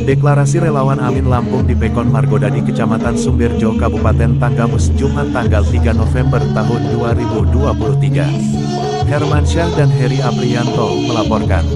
Deklarasi Relawan Amin Lampung di Pekon Margodadi Kecamatan Sumbirjo Kabupaten Tanggamus Jumat tanggal 3 November tahun 2023. Hermansyah dan Heri Aprianto melaporkan.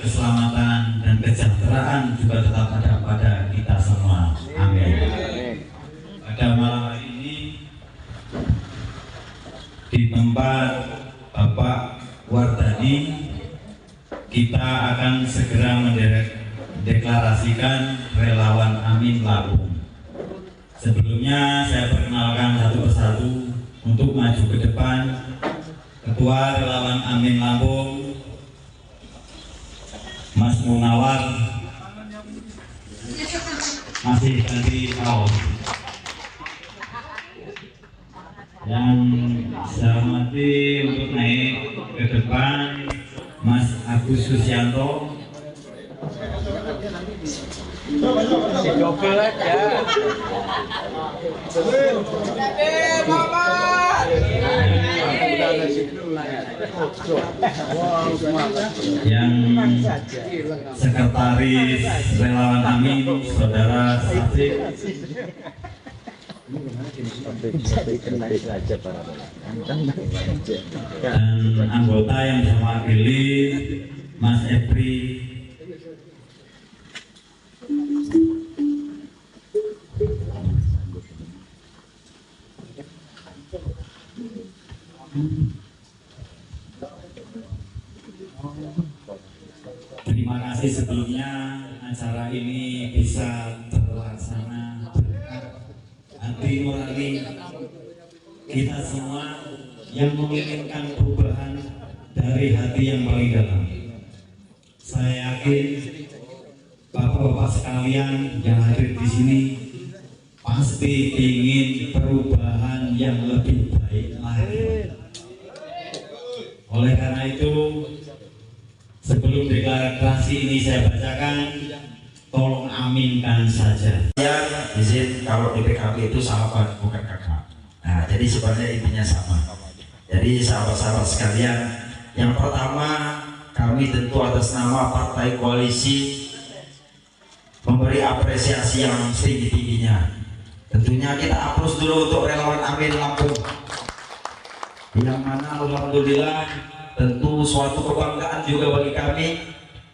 Keselamatan dan kesejahteraan juga tetap ada pada kita semua. Amin. Pada malam hari ini di tempat Bapak Wardani, kita akan segera mendeklarasikan Relawan Amin Lampung. Sebelumnya saya perkenalkan satu persatu untuk maju ke depan. Ketua Relawan Amin Lampung, Mas Munawar, masih ganti kaos. Yang saya hormati untuk naik ke depan, Mas Agus Susianto. Double aja. Yang Sekretaris Relawan Amin, Saudara Safri. Dan anggota yang saya wakili, Mas Epri. Terima kasih sebelumnya acara ini bisa terlaksana berkat hati nurani kita semua yang menginginkan perubahan dari hati yang paling dalam. Saya yakin Bapak-bapak sekalian yang hadir di sini pasti ingin perubahan yang lebih baik lagi. Oleh karena itu, sebelum deklarasi ini saya bacakan, tolong aminkan saja. Saya izin kalau di PKB itu sahabat bukan kakak. Nah, jadi sebenarnya intinya sama. Jadi sahabat-sahabat sekalian, yang pertama kami tentu atas nama Partai Koalisi memberi apresiasi yang setinggi-tingginya. Tentunya kita aplaus dulu untuk Relawan Amin Lampung, yang mana alhamdulillah tentu suatu kebanggaan juga bagi kami,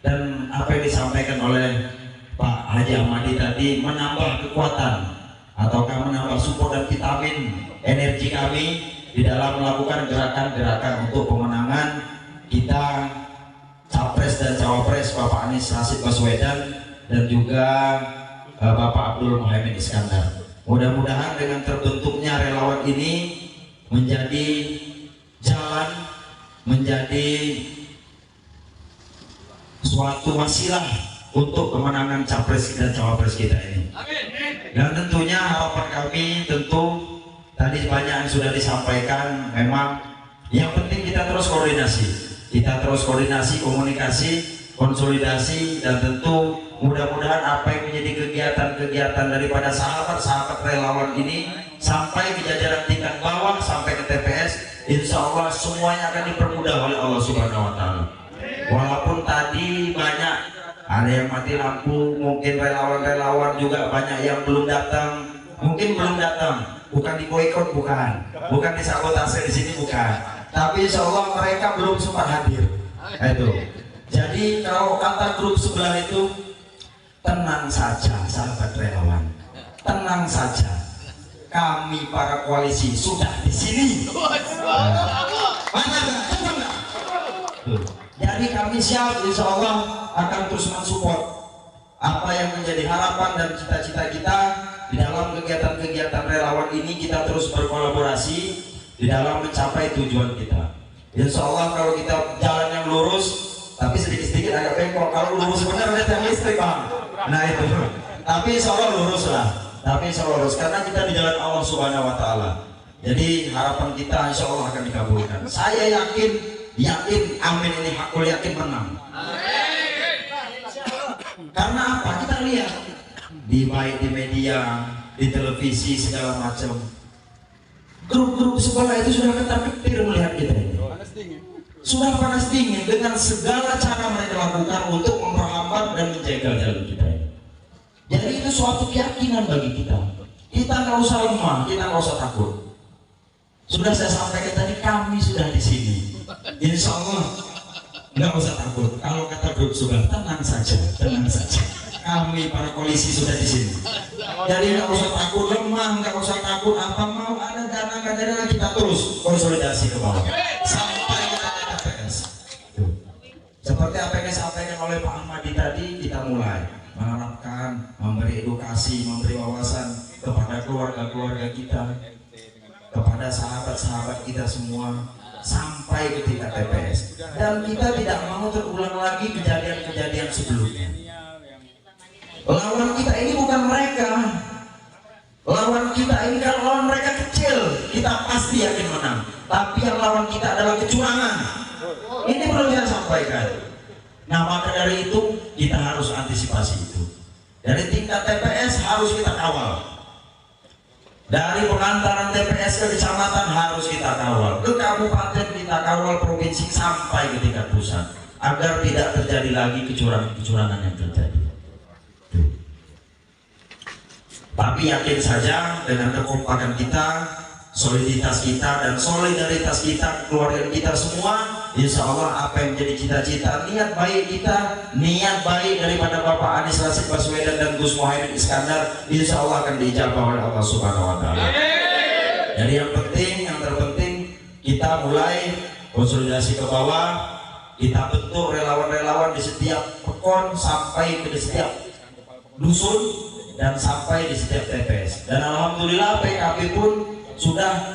dan apa yang disampaikan oleh Pak Haji Ahmadi tadi menambah kekuatan ataukah menambah support dan vitamin energi kami di dalam melakukan gerakan-gerakan untuk pemenangan kita Capres dan Cawapres Bapak Anies Rashid Baswedan dan juga Bapak Abdul Muhaimin Iskandar. Mudah-mudahan dengan terbentuknya relawan ini menjadi jalan, menjadi suatu wasilah untuk kemenangan Capres dan Cawapres kita ini. Dan tentunya harapan kami tentu tadi banyak yang sudah disampaikan. Memang yang penting kita terus koordinasi, komunikasi, konsolidasi, dan tentu mudah-mudahan apa yang menjadi kegiatan-kegiatan daripada sahabat-sahabat relawan ini sampai ke jajaran tingkat bawah sampai ke TPS, insya Allah semuanya akan dipermudah oleh Allah Subhanahu Wa Taala. Walaupun tadi banyak ada yang mati lampu, mungkin relawan-relawan juga banyak yang belum datang, bukan diboikot, bukan disabotase di sini, bukan. Tapi insya Allah mereka belum sempat hadir. Itu. Jadi kalau kata grup sebelah itu, tenang saja sahabat relawan, tenang saja, kami para koalisi sudah di sini. Mana enggak? Jadi kami siap, insya Allah akan terus mensupport apa yang menjadi harapan dan cita-cita kita di dalam kegiatan-kegiatan relawan ini. Kita terus berkolaborasi di dalam mencapai tujuan kita. Insya Allah kalau kita jalan yang lurus, tapi sedikit-sedikit agak bengkok. Kalau lurus benar ada tiang listrik, Bang. Nah itu. Tapi insya Allah lurus lah. Tapi insya Allah lurus karena kita di jalan Allah Subhanahu Wa Taala. Jadi harapan kita insya Allah akan dikabulkan. Saya yakin, amin ini hakul yakin menang. Karena apa? Kita lihat baik di media, di televisi segala macam. Grup-grup sekolah itu sudah ketar-ketir melihat kita ini. Sudah panas dingin dengan segala cara mereka lakukan untuk memperhambat dan menjegal jalan kita ini. Jadi itu suatu keyakinan bagi kita. Kita nggak usah lemah, kita nggak usah takut. Sudah saya sampaikan tadi, kami sudah di sini. Insya Allah nggak usah takut. Kalau kata grup sudah, tenang saja, tenang saja. Kami para koalisi sudah di sini. Jadi nggak usah takut lemah, nggak usah takut apa mau ada dana nggak ada dana, kita terus konsolidasi ke bawah sampai kita ke TPS. Seperti apa yang disampaikan oleh Pak Ahmadi tadi, kita mulai mengharapkan, memberi edukasi, memberi wawasan kepada keluarga-keluarga kita, kepada sahabat-sahabat kita semua sampai ke tingkat TPS. Dan kita tidak mau terulang lagi kejadian-kejadian sebelumnya. Lawan kita ini bukan mereka. Lawan kita ini kan lawan mereka kecil, kita pasti yakin menang. Tapi yang lawan kita adalah kecurangan. Ini perlu saya sampaikan. Nah maka dari itu kita harus antisipasi itu. Dari tingkat TPS harus kita kawal. Dari pengantaran TPS ke kecamatan harus kita kawal. Ke kabupaten kita kawal, provinsi sampai ke tingkat pusat. Agar tidak terjadi lagi kecurangan-kecurangan yang terjadi. Tapi yakin saja dengan kekompakan kita, soliditas kita dan solidaritas kita, keluarga kita semua, insya Allah apa yang menjadi cita-cita, niat baik kita, niat baik daripada Bapak Anies Rashid Baswedan dan Gus Muhaimin Iskandar, insya Allah akan diijabah oleh Allah Subhanahu Wa Taala. Jadi yang terpenting kita mulai konsolidasi ke bawah, kita bentuk relawan-relawan di setiap pekon sampai ke setiap dusun dan sampai di setiap TPS. Dan alhamdulillah PKB pun sudah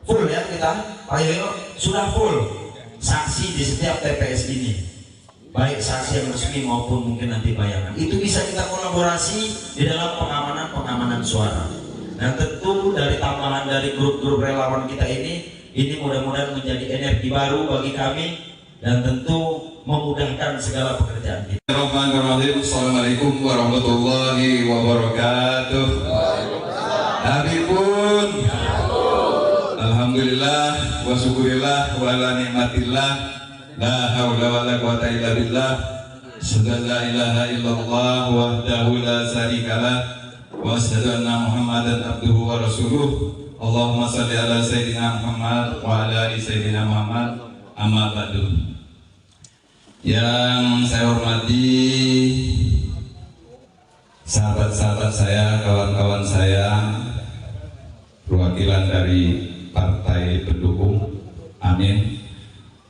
full ya kita, Pak Yoyo, sudah full saksi di setiap TPS ini, baik saksi yang resmi maupun mungkin nanti bayangan. Itu bisa kita kolaborasi di dalam pengamanan suara. Dan tentu dari tambahan dari grup-grup relawan kita ini mudah-mudahan menjadi energi baru bagi kami dan tentu memudahkan segala pekerjaan kita. Bismillahirrahmanirrahim. Assalamualaikum warahmatullahi wabarakatuh. Nabi pun alhamdulillah wa syukurillah wa ala nikmatillah, la haula wa la quwata illa billah, asyhadu la ilaha illallah wahdahu la syarikalah wa asyhadu anna Muhammadan abduhu wa rasuluh. Allahumma shalli ala sayyidina Muhammad wa ala ali sayyidina Muhammad. Amma ba'du. Yang saya hormati sahabat-sahabat saya, kawan-kawan saya, perwakilan dari partai pendukung Amin,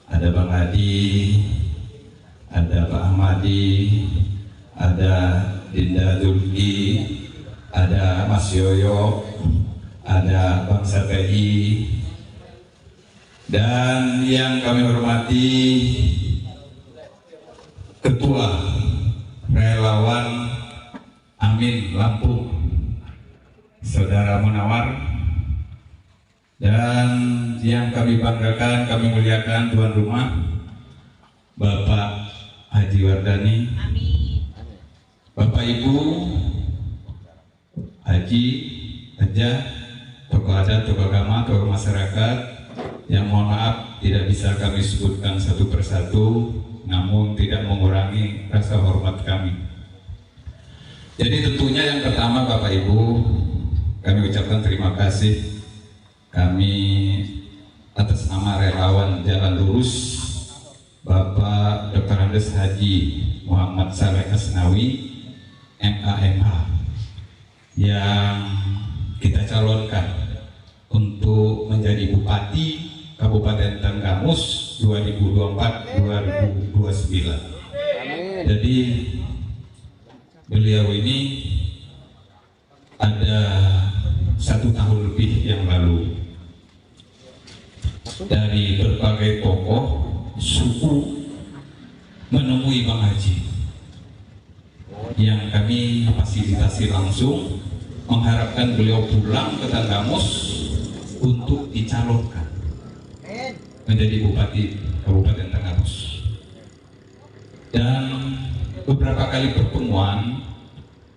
ada Bang Hadi, ada Pak Ahmadi, ada Dinda Zulki, ada Mas Yoyo, ada Bang Sapei, dan yang kami hormati Ketua Relawan Amin Lampung, Saudara Munawar, dan yang kami banggakan, kami muliakan tuan rumah Bapak Haji Wardani, Bapak Ibu Haji, Hajah, tokoh adat, tokoh agama, tokoh masyarakat, yang mohon maaf tidak bisa kami sebutkan satu persatu, namun tidak mengurangi rasa hormat kami. Jadi tentunya yang pertama Bapak Ibu, kami ucapkan terima kasih. Kami atas nama relawan Jalan Lurus Bapak Dr. Andes Haji Muhammad Saleh Asnawi MAMH yang kita calonkan untuk menjadi Bupati Kabupaten Tanggamus 2024-2029. Jadi beliau ini ada 1 tahun lebih yang lalu dari berbagai tokoh suku menemui Bang Haji yang kami fasilitasi langsung, mengharapkan beliau pulang ke Tanggamus untuk dicalonkan menjadi Bupati Kabupaten Tanggamus. Dan beberapa kali pertemuan,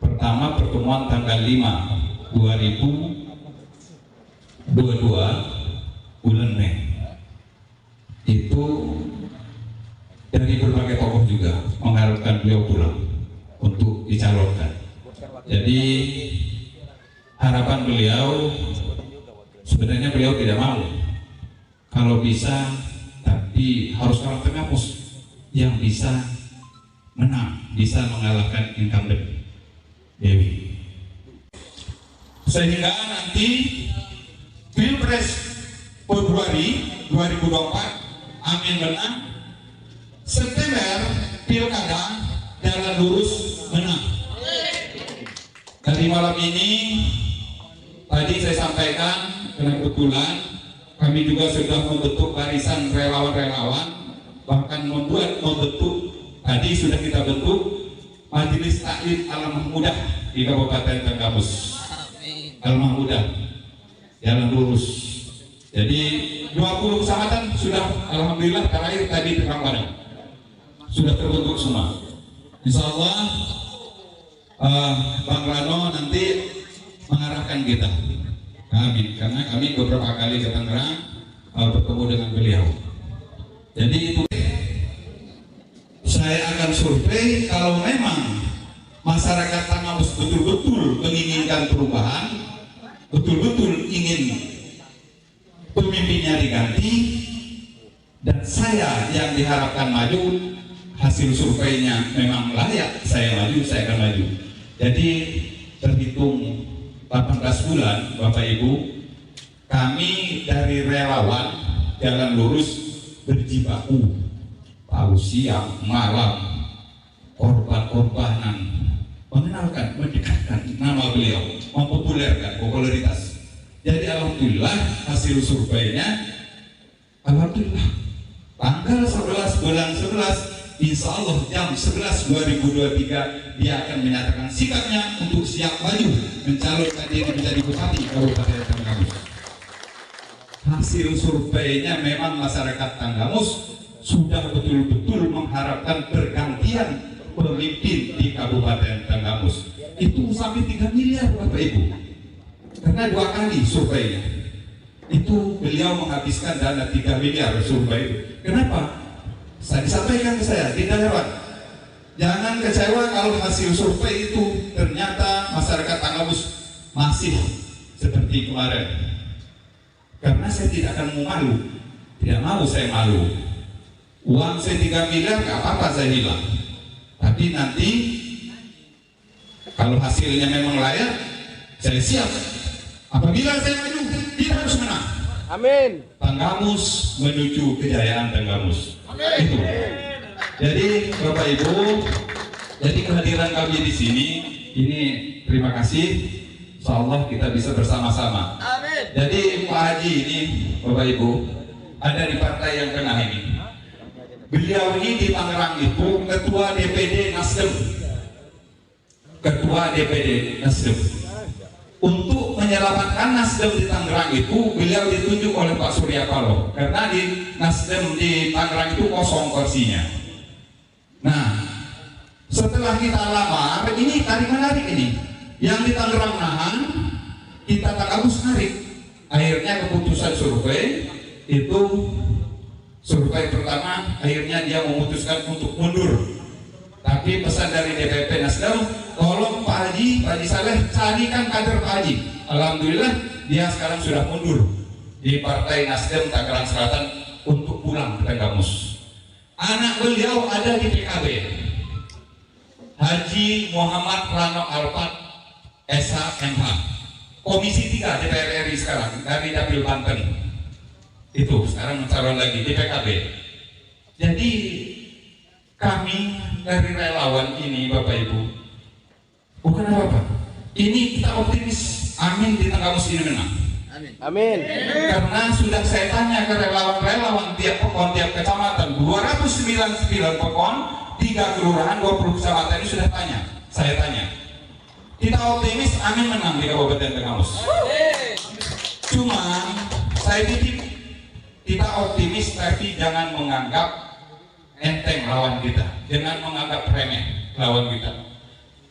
pertama pertemuan tanggal 5 2022 bulan Mei, itu dari berbagai tokoh juga mengharapkan beliau pulang untuk dicalonkan. Jadi harapan beliau, sebenarnya beliau tidak mau kalau bisa, tapi harus orang Tanggamus yang bisa menang, bisa mengalahkan incumbent Dewi, sehingga nanti Pilpres Februari 2024 amin menang, September Pilkada jalan lurus menang. Tadi malam ini tadi saya sampaikan, karena kebetulan kami juga sudah membentuk barisan relawan-relawan, bahkan membentuk tadi sudah kita bentuk Majelis Taklim Al-Mahmudah di Kabupaten Tanggamus. Al-Mahmudah jalan lurus. Jadi 20 kecamatan sudah alhamdulillah terakhir tadi terang padang sudah terbentuk semua. Insya Allah Bang Rano nanti mengarahkan kita. Amin. Karena kami beberapa kali ke Tangerang bertemu dengan beliau. Jadi itu saya akan survei, kalau memang masyarakat Tanggamus betul-betul menginginkan perubahan, betul-betul ingin pemimpinnya diganti, dan saya yang diharapkan maju, hasil surveinya memang layak saya maju, saya akan maju. Jadi terhitung 18 bulan Bapak Ibu, kami dari relawan jalan lurus berjibaku tahu siang malam, korban-korbanan, mengenalkan, mendekatkan nama beliau, mempopulerkan popularitas. Jadi alhamdulillah hasil surveinya, alhamdulillah tanggal 11 bulan 11 insya Allah jam 11 2023 dia akan menyatakan sikapnya untuk siap maju mencalonkan diri menjadi Bupati Kabupaten Tanggamus. Hasil surveinya memang masyarakat Tanggamus sudah betul-betul mengharapkan pergantian pemimpin di Kabupaten Tanggamus. Itu sampai 3 miliar Bapak Ibu, karena 2 kali surveinya itu beliau menghabiskan dana 3 miliar survei itu. Kenapa? Saya disampaikan ke saya, tidak heran, jangan kecewa kalau hasil survei itu ternyata masyarakat Tanggamus masih seperti kemarin. Karena saya tidak akan mau malu, tidak mau saya malu. Uang saya 3 miliar gak apa-apa saya hilang, tapi nanti kalau hasilnya memang layak, saya siap. Apabila saya maju, kita harus menang. Amin. Tanggamus menuju kejayaan Tanggamus. Itu. Jadi Bapak Ibu, jadi kehadiran kami di sini ini terima kasih. Insyaallah kita bisa bersama-sama. Amin. Jadi Pak Haji ini Bapak Ibu ada di partai yang tengah ini. Beliau ini di Tangerang itu ketua DPD Nasdem. Ketua DPD Nasdem. Untuk menyelamatkan Nasdem di Tangerang itu, beliau ditunjuk oleh Pak Surya Paloh, karena di Nasdem di Tangerang itu kosong kursinya. Nah, setelah kita lamar, ini tarik menarik ini. Yang di Tangerang nahan, kita Tanggamus narik. Akhirnya keputusan survei itu, survei pertama, akhirnya dia memutuskan untuk mundur. Tapi pesan dari DPP Nasdem, tolong Pak Haji Saleh carikan kader Pak Haji. Alhamdulillah dia sekarang sudah mundur di Partai Nasdem Tangerang Selatan untuk pulang ke Tanggamus. Anak beliau ada di PKB, Haji Muhammad Rano Alfat SHMH, Komisi 3 DPR RI sekarang dari Dapil Banten. Itu sekarang mencalon lagi di PKB. Jadi kami dari relawan ini Bapak Ibu bukan apa-apa. Ini kita optimis, amin, di Tanggamus ini menang. Amin. Karena sudah saya tanya ke relawan-relawan tiap pokon, tiap kecamatan, 299 pokon, 3 kelurahan, 20 kecamatan ini sudah tanya. Saya tanya. Kita optimis, amin, menang di Kabupaten Tanggamus. Cuma saya titip, kita optimis tapi jangan menganggap enteng lawan kita, jangan menganggap remeh lawan kita.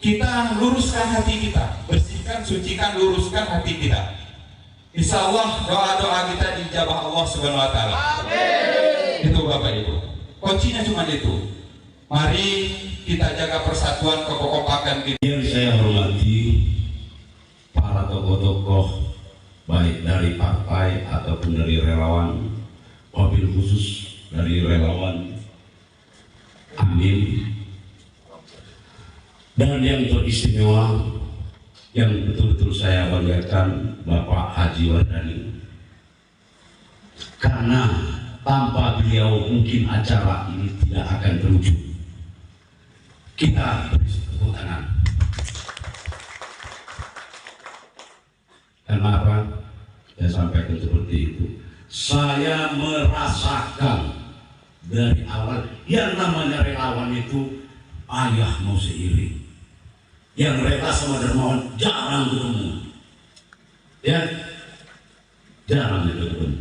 Kita luruskan hati kita, bersihkan, sucikan, luruskan hati kita. Insya Allah doa-doa kita dijabah Allah Subhanahu Wa Taala. Itu Bapak Ibu. Kuncinya cuma itu. Mari kita jaga persatuan, kekompakan kita. Yang saya hormati para tokoh-tokoh baik dari partai ataupun dari relawan, wabil khusus dari relawan Amin, dan yang teristimewa yang betul-betul saya banggakan Bapak Haji Wardani, karena tanpa beliau mungkin acara ini tidak akan terwujud. Kita beri tepuk tangan. Karena apa? Saya sampaikan seperti itu. Saya merasakan dari awal yang namanya relawan itu ayah mau seiring. Yang rela sama dermawan jarang ketemu, ya, jarang ketemu.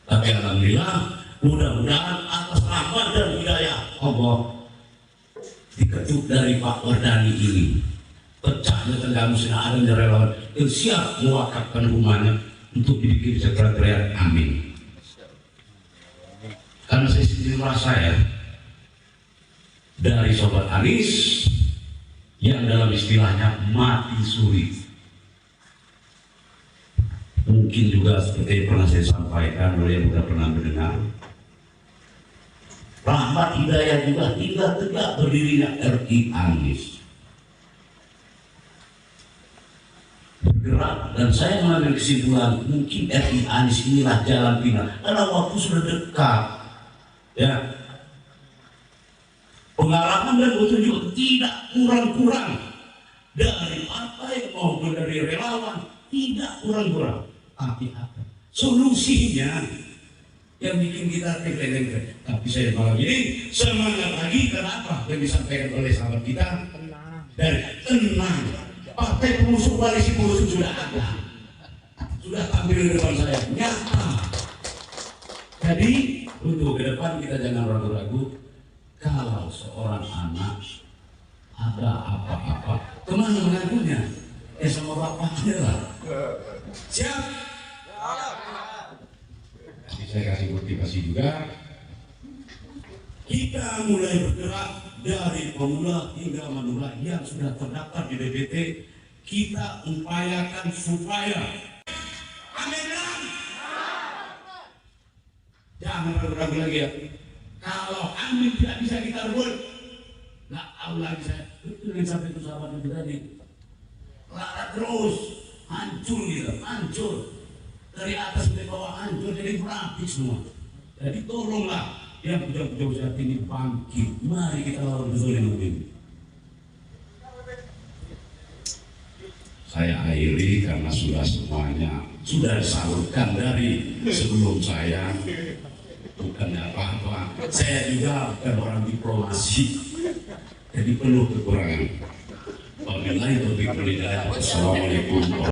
Tapi alhamdulillah, mudah-mudahan atas rahmat dan hidayah Allah diketuk dari Pak Wardani ini, pecahnya Tanggamus yang adanya relawan yang siap mewakafkan rumahnya untuk dibikin sekretariat. Amin. Karena saya sendiri merasa ya, dari Sobat Anies yang dalam istilahnya mati suri, mungkin juga seperti yang pernah saya sampaikan oleh yang sudah pernah mendengar, rahmat hidayah juga hingga tegak berdirinya RI Anies bergerak, dan saya mengambil kesimpulan mungkin RI Anies inilah jalan pindah karena waktu sudah dekat, ya. Pengalaman dan petunjuk tidak kurang-kurang dari partai maupun dari relawan, tidak kurang-kurang. Tapi apa solusinya yang bikin kita terleleng? Tapi saya malam ini semangat lagi. Kenapa? Yang disampaikan oleh sahabat kita dari tenang. Partai pengusung, koalisi pengusung sudah ada, sudah tampil di depan saya, nyata. Jadi untuk ke depan kita jangan ragu-ragu. Kalau seorang anak ada apa-apa, kemana mengadunya? Sama bapaknya lah. Siap? Jadi saya kasih motivasi juga. Kita mulai bergerak dari pemula hingga manula yang sudah terdaftar di DPT. Kita upayakan supaya amin. Jangan ragu-ragu lagi ya. Kalau amin tidak bisa kita rebut, nggak tahu lagi saya. Itu yang sampai itu sahabat itu tadi. Larat terus, hancur gitu, hancur. Dari atas sampai bawah hancur, jadi berapi semua. Jadi tolonglah yang puja-puja saat ini bangkit. Mari kita lawan kezolim ini. Saya akhiri karena sudah semuanya sudah disalurkan dari sebelum saya. Bukannya apa-apa, saya juga bukan orang diplomasi, jadi penuh kekurangan. Wabillahi taufiq wal hidayah. Assalamualaikum.